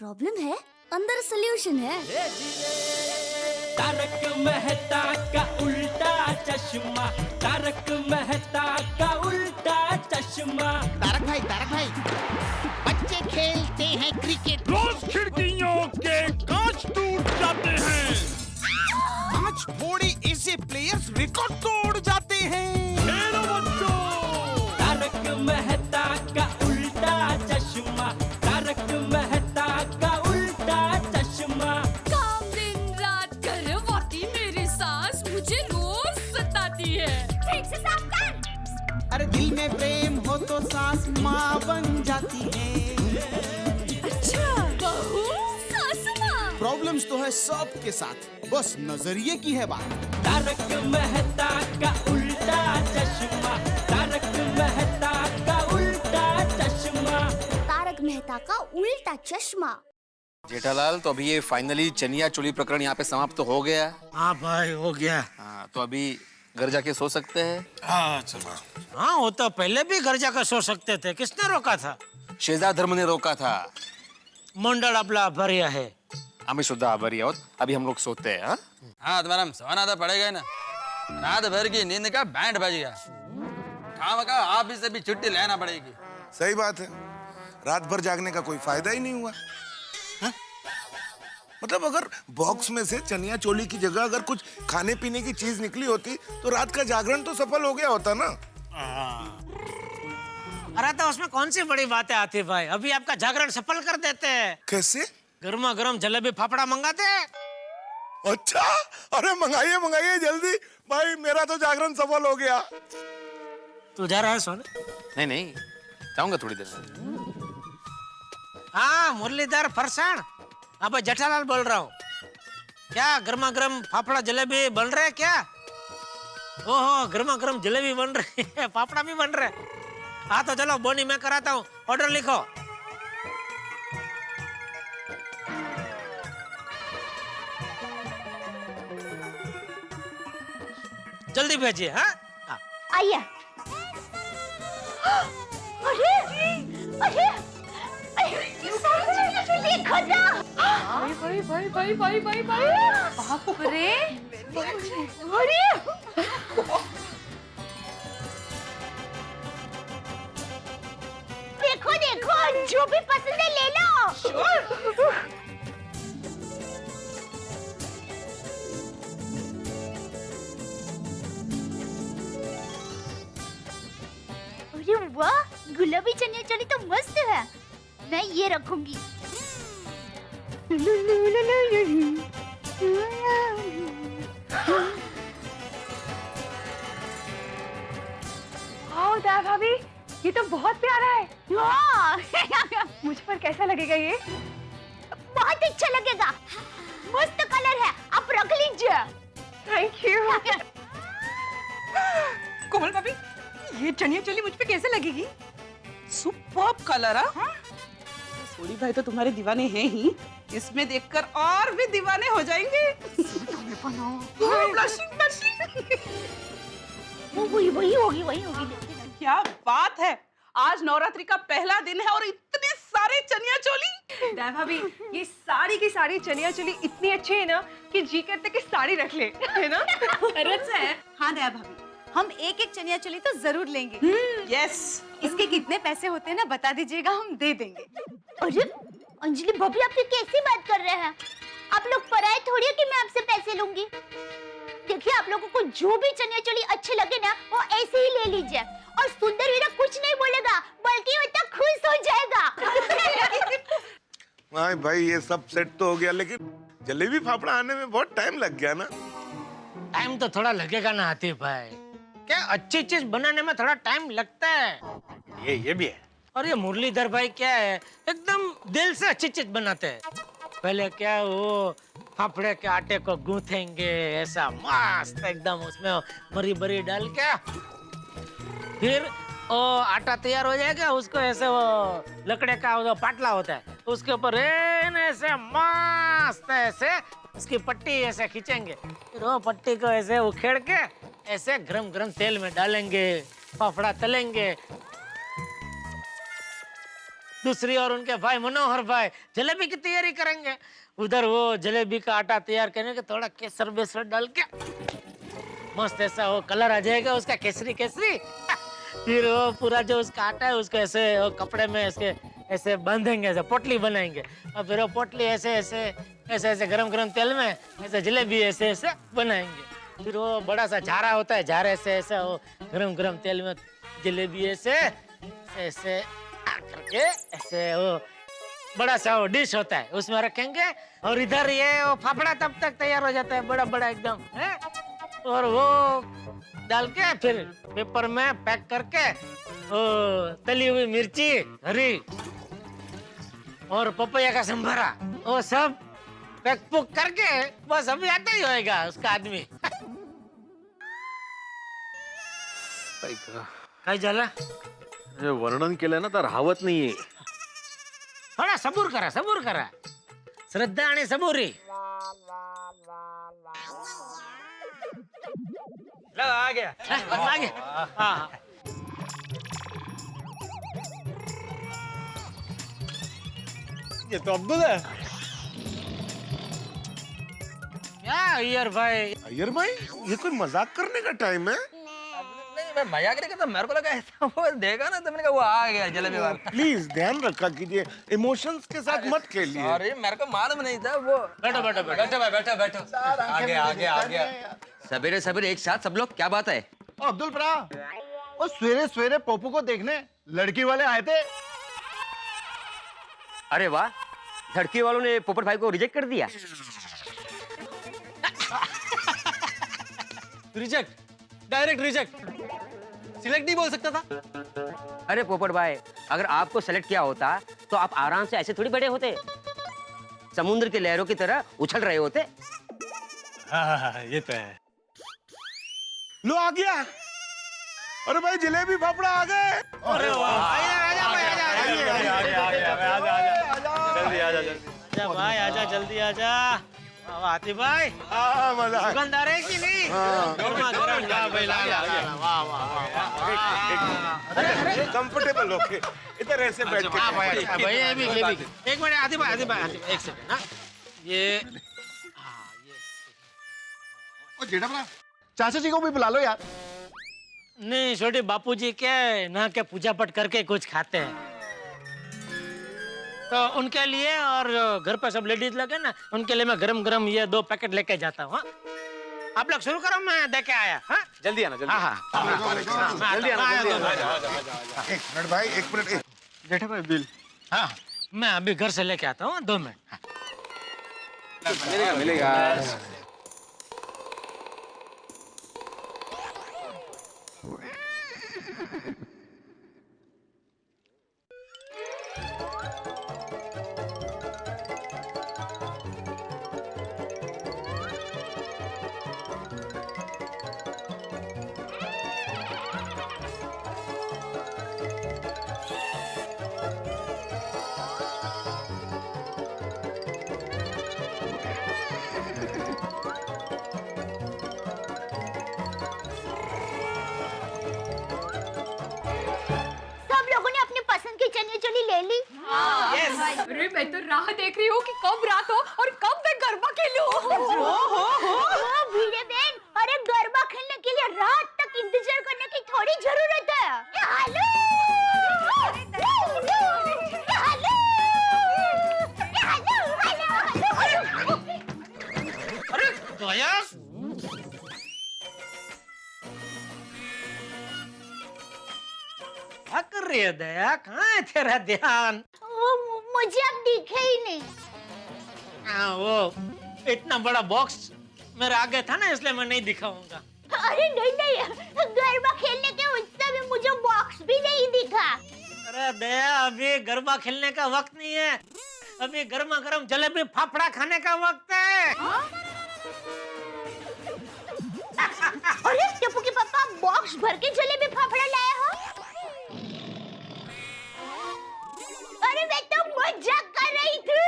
Problem है, अंदर solution है। तारक मेहता का उल्टा चश्मा, तारक मेहता का उल्टा चश्मा। तारक भाई, बच्चे खेलते हैं क्रिकेट, रोज खिड़कियों के कांच टूट जाते हैं। आज थोड़े ऐसे प्लेयर्स रिकॉर्ड तोड़ जाते हैं। खेलो बच्चों। तारक मेहता का उल्टा चश्मा, तारक मेहता का उल्टा चश्मा। काम दिन रात करवाती मेरी सास मुझे रोज सताती है। ठीक से साफ कर। अरे दिल में प्रेम हो तो सास माँ बन जाती है। अच्छा, बहू सास माँ। प्रॉब्लम्स तो है सबके साथ, बस नजरिए की है बात। तारक मेहता का उल्टा चश्मा, तारक मेहता का उल्टा चश्मा। तारक मेहता का उल्टा चश्मा। जेठालाल, तो अभी ये फाइनली चनिया चोली प्रकरण यहाँ पे समाप्त तो हो गया। हाँ भाई, हो गया। हाँ, तो अभी घर जाके सो सकते हैं। हाँ चलो। हाँ, वो तो पहले भी घर जाकर सो सकते थे, किसने रोका था? शेजा धर्म ने रोका था। मंडल अपना भरिया है। हमें शुद्ध आभारी हो। अभी हम लोग सोते हैं। हाँ? हाँ, तुम्हारा सोना तो पड़ेगा ही ना। रात भर की नींद का बैंड बज गया। काम का ऑफिस से भी छुट्टी लेना पड़ेगी। सही बात है, रात भर जागने का कोई फायदा ही नहीं हुआ। हाँ? मतलब अगर बॉक्स में से चनिया चोली की जगह अगर कुछ खाने पीने की चीज निकली होती तो रात का जागरण तो सफल हो गया होता ना। अरे तो उसमें कौन सी बड़ी बातें आती भाई, अभी आपका जागरण सफल कर देते हैं। कैसे? गर्मा गर्म जलेबी फाफड़ा मंगाते हैं। अच्छा, अरे मंगाइए मंगाइए जल्दी भाई, मेरा तो जागरण सफल हो गया। तू जा रहा है सोने? नहीं नहीं, जाऊंगा थोड़ी देर में। हाँ, मुरलीधर फरसाण, अब जेठालाल बोल रहा हूँ। क्या गर्मा गर्म फाफड़ा जलेबी बन रहे हैं क्या? ओहो, गर्मा गर्म जलेबी बन रही है, फाफड़ा भी बन रहे हैं। हाँ तो चलो, बोनी मैं कराता हूँ, ऑर्डर लिखो। जल्दी भेजिए। हाँ, आइए। अरे अरे देखो ना। भाई बाप रे। अरे देखो देखो, जो भी पसंद है ले लो। अरे वाह, गुलाबी चनिया चोली तो मस्त है, मैं ये रखूंगी। आओ भाभी, ये तो बहुत प्यारा है। हाँ। मुझ पर कैसा लगेगा ये? बहुत अच्छा लगेगा, मस्त कलर है, आप रख लीजिए। Thank you. कोमल भाभी, ये चनिया चोली मुझ पे कैसे लगेगी? Superb colour. हाँ, सोडी भाई तो तुम्हारे दीवाने हैं ही, इसमें देखकर और भी दीवाने हो जाएंगे। Blushing blushing. वही होगी। क्या बात है, आज नवरात्रि का पहला दिन है और इतने सारे चनिया चोली। दया भाभी, ये सारी की सारी चनिया चोली इतनी अच्छी है ना कि जी करते कि साड़ी रख ले, है ना? अच्छा है। हाँ दया भाभी, हम एक एक चनिया चोली तो जरूर लेंगे। यस। इसके कितने पैसे होते हैं ना बता दीजिएगा, हम दे देंगे। अरे अंजलि भाभी, आप ये कैसी बात कर रहे हैं? आप लोग पराए थोड़ी है कि मैं आपसे पैसे लूंगी। देखिए, आप लोगों को जो भी चनिया चोली अच्छे लगे ना, वो ऐसे ही ले लीजिए, और सुंदर वीरा कुछ नहीं बोलेगा, बल्कि वो तो खुश हो जाएगा। भाई भाई, ये सब सेट तो हो गया, लेकिन जलेबी फाफड़ा आने में बहुत टाइम लग गया ना। टाइम तो थोड़ा लगेगा ना आतिफ भाई, क्या अच्छी चीज बनाने में थोड़ा टाइम लगता है। ये भी है। और ये मुरलीधर भाई क्या है, एकदम दिल से अच्छी चीज बनाते हैं। पहले क्या, वो फाफड़े के आटे को गूंथेंगे ऐसा मस्त एकदम, उसमें मरी बरी डाल के, फिर वो आटा तैयार हो जाएगा, उसको ऐसे वो लकड़े का वो पाटला होता है, उसके ऊपर ऐसे मस्त ऐसे उसकी पट्टी ऐसे खींचेंगे, फिर वो पट्टी को ऐसे उखेड़ के ऐसे गरम गरम तेल में डालेंगे, फाफड़ा तलेंगे। दूसरी ओर उनके भाई मनोहर भाई जलेबी की तैयारी करेंगे। उधर वो जलेबी का आटा तैयार करेंगे, थोड़ा केसर बेसर डाल के मस्त ऐसा वो कलर आ जाएगा उसका केसरी केसरी। फिर वो पूरा जो उसका आटा है उसको ऐसे वो कपड़े में ऐसे ऐसे बांधेंगे, ऐसे पोटली बनाएंगे और फिर वो पोटली ऐसे ऐसे ऐसे ऐसे गरम गरम तेल में ऐसे जलेबी ऐसे ऐसे बनाएंगे। फिर वो बड़ा सा झारा होता है, झारे से ऐसे वो गरम गरम तेल में जलेबी ऐसे ऐसे करके ऐसे वो बड़ा सा वो डिश होता है उसमें रखेंगे और इधर ये वो फाफड़ा तब तक तैयार हो जाता है बड़ा बड़ा एकदम है। और वो डाल के फिर पेपर में पैक करके वो तली हुई मिर्ची हरी और पपैया का संभारा वो सब पैक पुक करके बस अभी आता ही होएगा उसका आदमी। काय झालं? वर्णन केलं ना तर राहत नाहीये. थोडा सबूर करा श्रद्धा आणि सबुरी. आ गया हाँ ये तो अब्दुल है. क्या अय्यर भाई? अय्यर भाई, ये कोई मजाक करने का टाइम है? नहीं मैं मजाक नहीं करता, मेरे को लगा ऐसा वो देखा ना तो मैंने कहा वो आ गया जलेबी वाला। प्लीज ध्यान रखा कीजिए, इमोशंस के साथ मत खेलिए। अरे मेरे को मालूम नहीं था वो। बैठो बैठो आगे सवेरे सवेरे एक साथ सब लोग, क्या बात है? अब्दुल परा, वो सवेरे सवेरे पप्पू को देखने लड़की वाले आए थे. अरे वाह, लड़की वालों ने पोपट भाई को रिजेक्ट कर दिया. रिजेक्ट, डायरेक्ट रिजेक्ट, सिलेक्ट नहीं बोल सकता था. अरे पोपट भाई, अगर आपको सेलेक्ट किया होता तो आप आराम से ऐसे थोड़ी बैठे होते, समुद्र की लहरों की तरह उछल रहे होते. हाँ, ये तो है. लो आ गया. अरे भाई जलेबी फाफड़ा आ गए. अरे वाह, आजा जल्दी आजा. आती भाई, मजा दुकानदार है कि नहीं? कंफर्टेबल होके इधर ऐसे बैठ के. एक मिनट आती भाई एक सेकंड ना. ये जेठा चाचा जी को भी बुला लो यार. नहीं छोटे बापूजी क्या है ना, क्या पूजा पाठ करके कुछ खाते हैं तो उनके लिए, और घर पर सब लेडीज लगे ना उनके लिए मैं गरम गरम ये 2 पैकेट लेके जाता हूँ. आप लोग शुरू करो, मैं दे के आया. हाँ जल्दी आना, जल्दी. हाँ जल्दी आना. एक मिनट भाई, एक मिनट. जेठा भाई बिल. हाँ मैं अभी घर से लेके आता हूँ, 2 मिनट. मिलेगा. अरे मैं तो राह देख रही हूँ कि कब रात हो और कब मैं गरबा खेलूं. वीरे बहन, अरे गरबा खेलने के लिए रात तक इंतजार करने की थोड़ी जरूरत है. हेलो अरे दया, क्या कर रही है दया? कहाँ है तेरा ध्यान? वो मुझे अब दिखे ही नहीं. वो इतना बड़ा बॉक्स मेरे आगे था ना, इसलिए मैं नहीं दिखाऊंगा. अरे नहीं, गरबा खेलने के उत्सव में मुझे बॉक्स भी नहीं दिखा. अरे दया, अभी गरबा खेलने का वक्त नहीं है, अभी गर्मा गर्म जलेबी फाफड़ा खाने का वक्त है. अरे टप्पू के पापा बॉक्स भर के जलेबी फाफड़ा लाए हो? अरे मैं तो मजाक कर रही थी.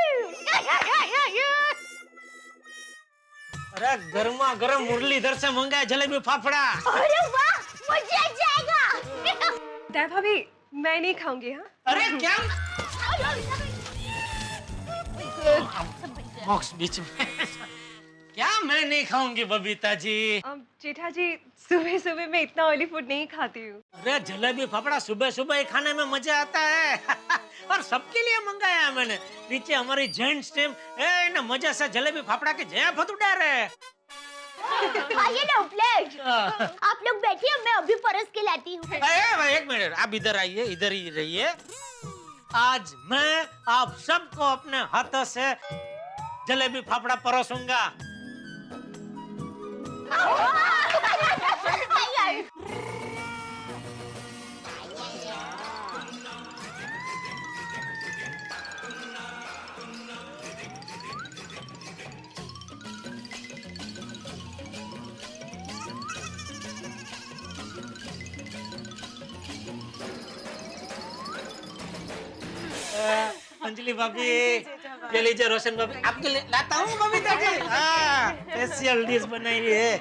अरे गर्मा गर्म मुरलीधर से मंगाया जलेबी फाफड़ा. अरे वाह, मजा आ जाएगा. दया भाभी, मैं नहीं खाऊंगी. हाँ अरे क्या? बॉक्स बीच में क्या मैं नहीं खाऊंगी बबीता जी? जेठा जी सुबह सुबह मैं इतना ऑयली फूड नहीं खाती हूँ। अरे जलेबी फाफड़ा सुबह सुबह ही खाने में मजा आता है और सबके लिए मंगाया है मैंने। नीचे हमारी जेंट्स टीम ना मजा से जलेबी फाफड़ा के जया फत उड़ा रहे हैं। आइए ना उपलेश, आप लोग बैठिए, मैं अभी परस के लाती हूँ। एक मिनट, आप इधर आइए, इधर ही रहिए। आज मैं आप सबको अपने हाथों से जलेबी फाफड़ा परोसूंगा। अंजलि भाभी, ये लीजिए रोशन भाभी, आपके लिए लाता हूँ बबीता जी। स्पेशल डिश बनाई है।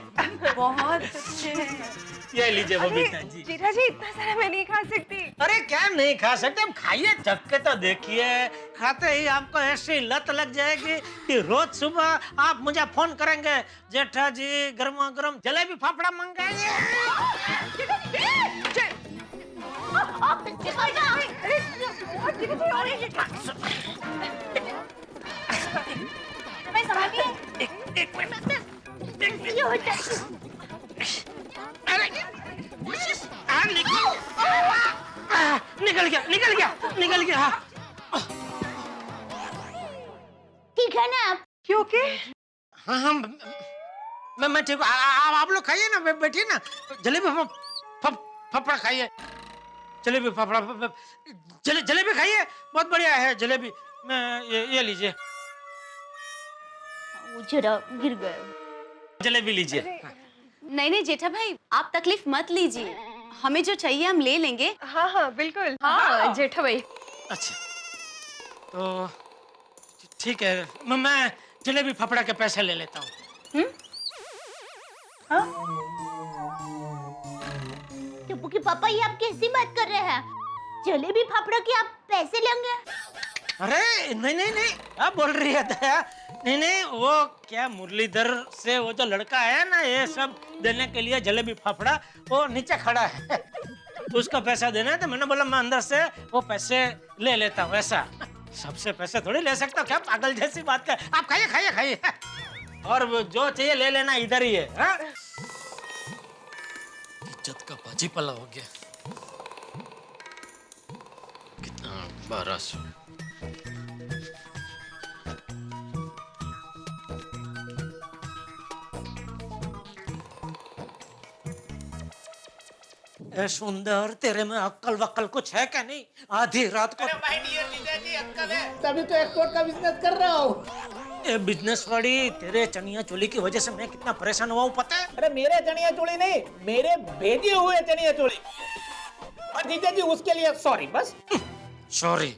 बहुत अच्छे हैं। ये लीजिए बबीता जी। जेठा जी इतना सारा मैं नहीं खा सकती। अरे क्या नहीं खा सकते, हम खाइए, चख के तो देखिए। खाते ही आपको ऐसी लत लग जाएगी कि रोज सुबह आप मुझे फोन करेंगे, जेठा जी गर्मा गर्म जलेबी फाफड़ा मंगाइए। एक मिनट, निकल गया। ठीक है ना आप? क्यों के? हाँ, मैं ठीक हूँ। आप लोग खाइए ना, बैठिए ना, जलेबी फाफड़ा खाइए, जलेबी फाफड़ा जलेबी खाइए, बहुत बढ़िया है जलेबी। मैं ये लीजिए, वो जरा गिर गए। जलेबी लीजिए। नहीं नहीं जेठा भाई, आप तकलीफ मत लीजिए, हमें जो चाहिए हम ले लेंगे। हाँ हाँ बिल्कुल। हाँ जेठा भाई। अच्छा तो ठीक है, मैं जलेबी फाफड़ा के पैसे ले लेता हूँ। टप्पू के पापा, ये आप कैसी बात कर रहे हैं? जलेबी फाफड़ा के आप पैसे लेंगे? अरे नहीं, क्या बोल रही है दया? नहीं, वो क्या मुरलीधर से वो जो लड़का है ना, ये सब देने के लिए जलेबी फाफड़ा, वो नीचे खड़ा है, उसका पैसा देना है। तो मैंने बोला मैं अंदर से वो पैसे ले लेता हूँ। ऐसा सबसे पैसे थोड़ी ले सकता हूँ, क्या पागल जैसी बात कर। आप खाइए और जो चाहिए ले लेना, इधर ही है। इज्जत का बाजी पला हो गया। कितना 1200। ए सुंदर, तेरे में अक्ल वक्ल कुछ है क्या नहीं? आधी रात को माय डियर जीजा जी, अक्कल है, तभी तो एक्सपोर्ट का बिजनेस कर रहा हूँ। ए बिजनेस वाली, तेरे चनिया चोली की वजह से मैं कितना परेशान हुआ हूँ पता है? अरे मेरे चनिया चोली नहीं, मेरे भेजे हुए चनिया चोली। और जीजा जी उसके लिए सॉरी बस। सॉरी?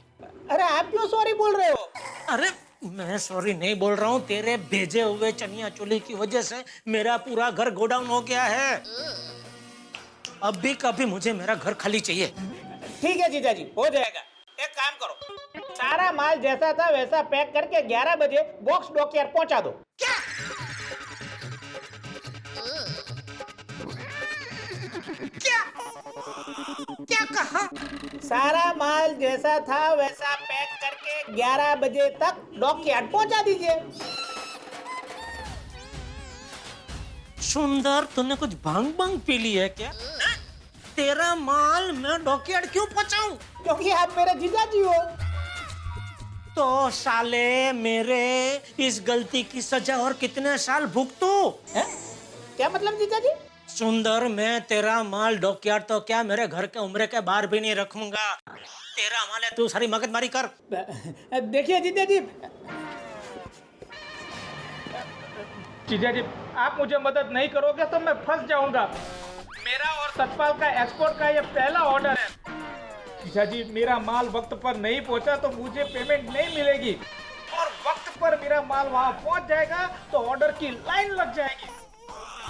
अरे आप क्यों सॉरी बोल रहे हो? अरे मैं सॉरी नहीं बोल रहा हूँ, तेरे भेजे हुए चनिया चोली की वजह से मेरा पूरा घर गोडाउन हो गया है। अभी कभी मुझे मेरा घर खाली चाहिए। ठीक है जीजा जी, हो जाएगा। एक काम करो, सारा माल जैसा था वैसा पैक करके 11 बजे बॉक्स डॉकयार्ड पहुंचा दो। क्या कहा? सारा माल जैसा था वैसा पैक करके 11 बजे तक डॉकयार्ड पहुंचा दीजिए। सुंदर, तूने कुछ भांग पी ली है क्या? तेरा माल मैं डॉकयार्ड क्यों पहुंचाऊं? क्योंकि आप मेरे जीजाजी हो। तो साले मेरे इस गलती की सजा और कितने साल भुगतू? क्या मतलब जीजाजी? सुंदर, मैं तेरा माल डॉकयार्ड तो क्या मेरे घर के उम्र के बाहर भी नहीं रखूंगा। तेरा माल है, तू सारी मगजमारी कर। देखिए जीजाजी, जीजाजी आप मुझे मदद नहीं करोगे तो मैं फंस जाऊंगा। मेरा और सतपाल का एक्सपोर्ट का ये पहला ऑर्डर है। जीजाजी मेरा माल वक्त पर नहीं पहुंचा तो मुझे पेमेंट नहीं मिलेगी, और वक्त पर मेरा माल वहां पहुंच जाएगा तो ऑर्डर की लाइन लग जाएगी।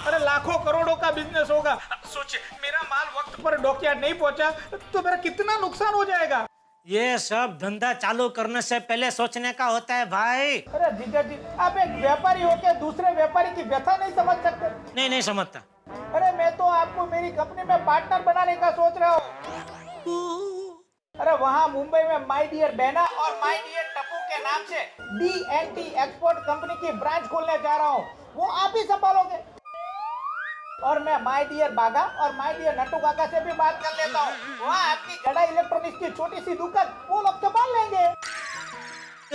अरे लाखों करोड़ों का बिजनेस होगा। सोचिए, मेरा माल वक्त पर डॉकयार्ड नहीं पहुंचा तो मेरा कितना नुकसान हो जाएगा। ये सब धंधा चालू करने से पहले सोचने का होता है भाई। अरे जीजा जी, आप एक व्यापारी होकर दूसरे व्यापारी की व्यथा नहीं समझ सकते? नहीं समझता। अरे मैं तो आपको मेरी कंपनी में पार्टनर बनाने का सोच रहा हूँ। अरे वहाँ मुंबई में माय डियर बैना और माय डियर टप्पू के नाम से D&T एक्सपोर्ट कंपनी की ब्रांच खोलने जा रहा हूँ। वो आप ही संभालोगे। और मैं माय डियर बागा और माय डियर नट्टू काका से भी बात कर लेता हूँ। वहाँ आपकी गड़ा इलेक्ट्रॉनिक्स की छोटी सी दुकान वो लोग संभाल लेंगे।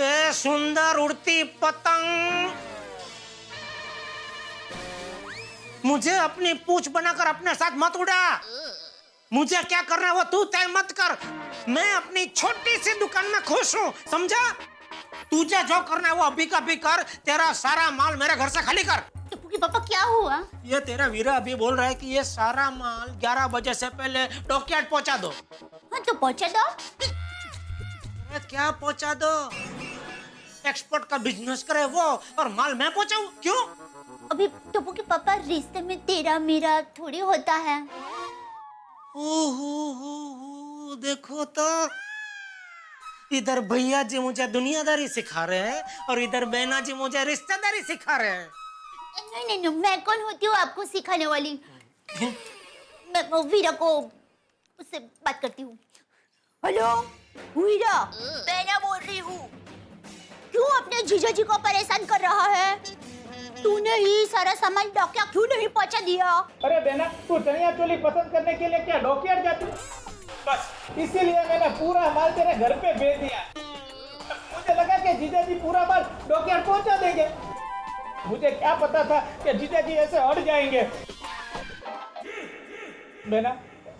ए सुंदर उड़ती पतंग, मुझे अपनी पूंछ बनाकर अपने साथ मत उड़ा। मुझे क्या करना है वो तू तय मत कर। मैं अपनी छोटी सी दुकान में खुश हूँ, समझा? तुझे जो करना है वो अभी का अभी कर। तेरा सारा माल मेरे घर से खाली कर। टप्पू के पापा क्या हुआ? ये तेरा वीरा अभी बोल रहा है कि ये सारा माल 11 बजे से पहले डॉकयार्ड पहुंचा दो। हाँ तो पहुंचा दो। क्या पहुंचा दो? एक्सपोर्ट का बिजनेस करे वो और माल मैं पहुंचाऊं? क्यों? अभी टप्पू के पापा रिश्ते में तेरा मेरा थोड़ी होता है। ओहो, देखो तो इधर भैया जी मुझे दुनियादारी सिखा रहे हैं और इधर बहना जी मुझे रिश्तेदारी सिखा रहे हैं। नहीं, मैं कौन होती हूँ आपको सिखाने वाली? मैं वीरा को उससे बात करती हूँ। हेलो वीरा, बहना बोल रही हूँ। क्यों अपने जीजा जी को परेशान कर रहा है? तूने ही सारा सामान डॉकयार्ड क्यों नहीं पहुंचा दिया? अरे बेना, तू चनिया चोली पसंद करने के लिए क्या डॉकयार्ड जाती? बस इसीलिए मैंने पूरा माल तेरे घर पे भेज दिया। मुझे लगा कि जीजा जी पूरा माल डॉकयार्ड पहुंचा देंगे। मुझे क्या पता था कि जीजा जी ऐसे हट जाएंगे। बेना,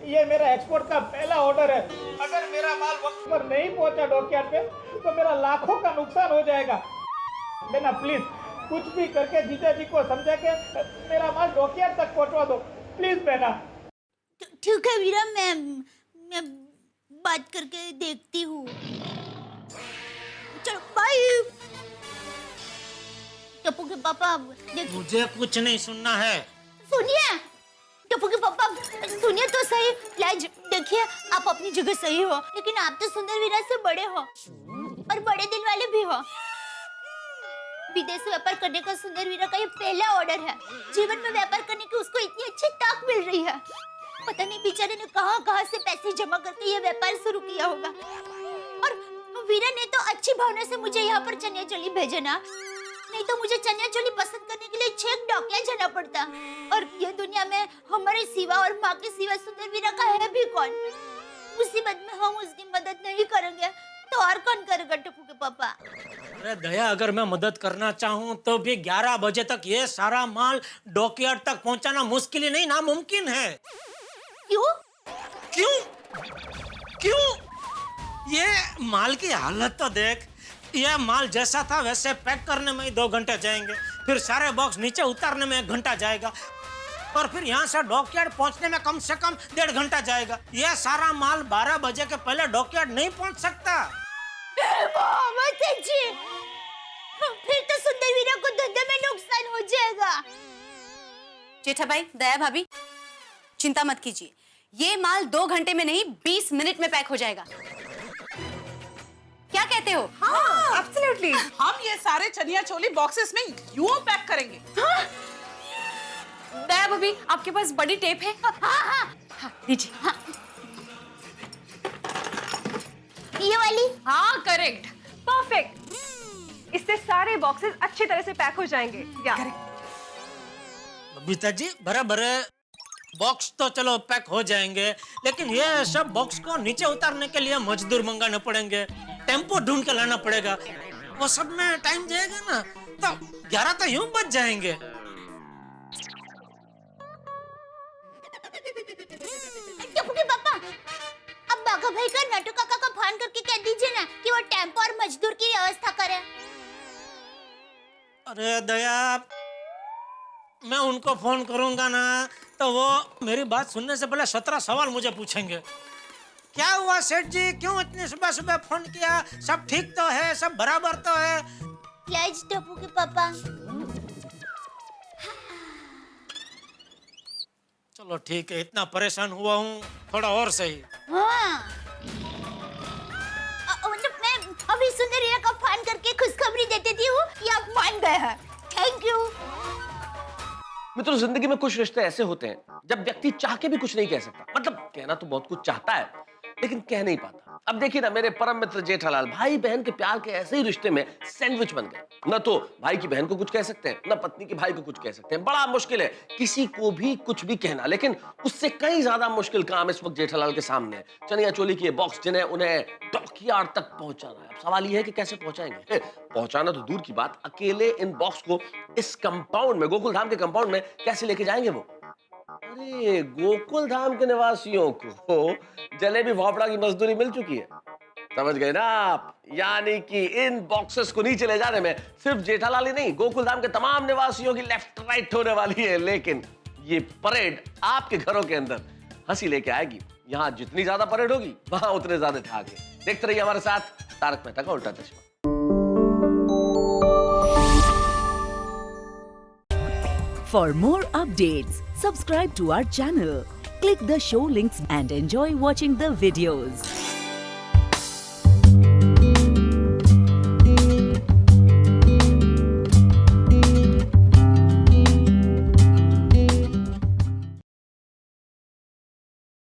ये मेरा एक्सपोर्ट का पहला ऑर्डर है। अगर मेरा माल वक्त पर नहीं पहुंचा डॉकयार्ड पे तो मेरा लाखों का नुकसान हो जाएगा। बेना प्लीज कुछ भी करके जीजा जी को समझा के मेरा माल डॉकयार्ड तक पहुंचवा दो, प्लीज बेना। ठीक है वीरा, मैं बात करके देखती हूँ। चलो बाय। टप्पू के पापा मुझे कुछ नहीं सुनना है। सुनिए टप्पू के पापा, सुनिए तो सही। लाज देखिए, आप अपनी जगह सही हो, लेकिन आप तो सुंदर वीरा से बड़े हो और बड़े दिल वाले भी हो। विदेश से व्यापार करने का सुंदर वीरा का ये पहला ऑर्डर है। जीवन में व्यापार करने की उसको इतनी अच्छी ताक मिल रही है। पता नहीं बेचारे ने कहां से पैसे जमा करके ये व्यापार शुरू किया होगा। और वीरा ने तो अच्छी भावना से मुझे यहाँ पर चनिया चोली भेजा ना, नहीं तो मुझे चनिया चोली पसंद करने के लिए 6 डॉकयार्ड जाना पड़ता। और ये दुनिया में हमारे सिवा और माँ के सिवा सुंदर वीरा का है भी कौन? मुसीबत में हम उसकी मदद नहीं करेंगे तो और कौन करेगा टप्पू के पापा? अरे दया, अगर मैं मदद करना चाहूँ तो भी 11 बजे तक ये सारा माल डॉकयार्ड तक पहुँचाना मुश्किल ही नहीं, नामुमकिन है। क्यों? क्यों? क्यों? ये माल की हालत तो देख। ये माल जैसा था वैसे पैक करने में ही 2 घंटे जाएंगे, फिर सारे बॉक्स नीचे उतारने में 1 घंटा जाएगा और फिर यहाँ से डॉकयार्ड पहुँचने में कम से कम 1.5 घंटा जाएगा। ये सारा माल 12 बजे के पहले डॉकयार्ड नहीं पहुँच सकता। फिर तो सुंदर वीरा को धंधे में नुकसान हो जाएगा। जेठा भाई, दया भाभी, चिंता मत कीजिए। ये माल 2 घंटे में नहीं 20 मिनट में पैक हो जाएगा। क्या कहते हो? हाँ, एब्सोल्युटली। हम ये सारे चनिया चोली बॉक्सेस में यूं पैक करेंगे। हाँ? दया भाभी, आपके पास बड़ी टेप है? हाँ, दीजिए। हाँ। ये वाली? हाँ, करेक्ट, परफेक्ट। इससे सारे बॉक्सेस अच्छी तरह से पैक हो जाएंगे। या बबीता जी, बराबर बॉक्स तो चलो पैक हो जाएंगे, लेकिन ये सब बॉक्स को नीचे उतारने के लिए मजदूर मंगाने पड़ेंगे, टेम्पो ढूंढ के लाना पड़ेगा। वो सब में टाइम जाएगा ना, तो 11 तो यूं बच जाएंगे। टप्पू के पापा, अब बाघा भाई का नट्टू काका को फोन करके कह दीजिए ना कि वो टेम्पो और मजदूर की व्यवस्था करे। अरे दया, मैं उनको फोन करूंगा ना तो वो मेरी बात सुनने से पहले 17 सवाल मुझे पूछेंगे। क्या हुआ सेठ जी, क्यों इतनी सुबह सुबह फोन किया? सब ठीक तो है? सब बराबर तो है? लाज टप्पू के पापा। चलो ठीक है, इतना परेशान हुआ हूँ, थोड़ा और सही। हाँ। करके खुशखबरी दे देती हूँ कि आप मान गए हैं। Thank you. मित्रों, जिंदगी में कुछ रिश्ते ऐसे होते हैं जब व्यक्ति चाह के भी कुछ नहीं कह सकता। मतलब कहना तो बहुत कुछ चाहता है लेकिन कह नहीं पाता। अब देखिए ना, मेरे परम मित्र जेठालाल भाई बहन के प्यार के ऐसे ही रिश्ते में सैंडविच बन गए। न तो भाई की बहन को कुछ कह सकते हैं, न पत्नी के भाई को कुछ कह सकते हैं। बड़ा मुश्किल है किसी को भी कुछ भी कहना। लेकिन उससे कई ज्यादा मुश्किल काम इस वक्त जेठालाल के सामने है। चनिया चोली की बॉक्स जिन्हें उन्हें डॉकयार्ड तक पहुंचाना है। अब सवाल यह है कि कैसे पहुंचाएंगे। पहुंचाना तो दूर की बात, अकेले इन बॉक्स को इस कंपाउंड में, गोकुल धाम के कंपाउंड में कैसे लेके जाएंगे वो? अरे गोकुल धाम के निवासियों को जलेबी फाफड़ा की मजदूरी मिल चुकी है, समझ गए ना आप? यानी कि इन बॉक्सेस को नीचे ले जाने में सिर्फ जेठालाल ही नहीं, गोकुल धाम के तमाम निवासियों की लेफ्ट राइट होने वाली है। लेकिन ये परेड आपके घरों के अंदर हंसी लेके आएगी। यहां जितनी ज्यादा परेड होगी वहां उतने ज्यादा ठहाके। देखते रहिए हमारे साथ तारक मेहता का उल्टा चश्मा। For more updates, subscribe to our channel, click the show links and enjoy watching the videos.